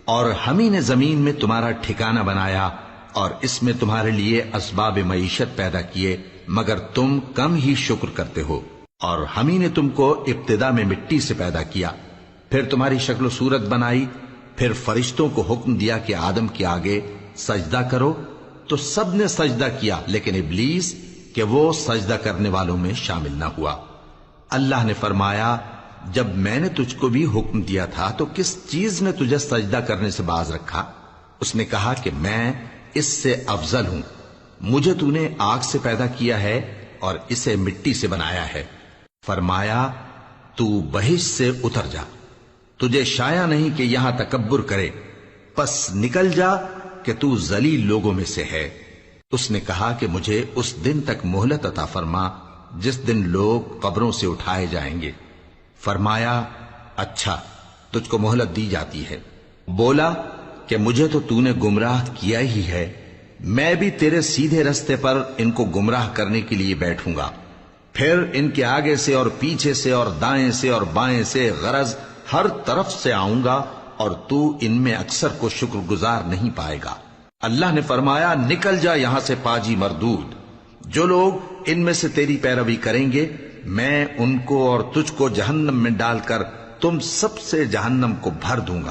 اور ہم ہی نے زمین میں تمہارا ٹھکانہ بنایا اور اس میں تمہارے لیے اسباب معیشت پیدا کیے، مگر تم کم ہی شکر کرتے ہو۔ اور ہم ہی نے تم کو ابتدا میں مٹی سے پیدا کیا، پھر تمہاری شکل و صورت بنائی، پھر فرشتوں کو حکم دیا کہ آدم کے آگے سجدہ کرو، تو سب نے سجدہ کیا لیکن ابلیس کہ وہ سجدہ کرنے والوں میں شامل نہ ہوا۔ اللہ نے فرمایا، جب میں نے تجھ کو بھی حکم دیا تھا تو کس چیز نے تجھے سجدہ کرنے سے باز رکھا؟ اس نے کہا کہ میں اس سے افضل ہوں، مجھے تو نے آگ سے پیدا کیا ہے اور اسے مٹی سے بنایا ہے۔ فرمایا، تو بہشت سے اتر جا، تجھے شایع نہیں کہ یہاں تکبر کرے، پس نکل جا کہ تو ذلیل لوگوں میں سے ہے۔ اس نے کہا کہ مجھے اس دن تک مہلت عطا فرما جس دن لوگ قبروں سے اٹھائے جائیں گے۔ فرمایا، اچھا، تجھ کو مہلت دی جاتی ہے۔ بولا کہ مجھے تو نے گمراہ کیا ہی ہے، میں بھی تیرے سیدھے رستے پر ان کو گمراہ کرنے کے لیے بیٹھوں گا، پھر ان کے آگے سے اور پیچھے سے اور دائیں سے اور بائیں سے، غرض ہر طرف سے آؤں گا، اور تو ان میں اکثر کو شکر گزار نہیں پائے گا۔ اللہ نے فرمایا، نکل جا یہاں سے پاجی مردود، جو لوگ ان میں سے تیری پیروی کریں گے میں ان کو اور تجھ کو جہنم میں ڈال کر تم سب سے جہنم کو بھر دوں گا۔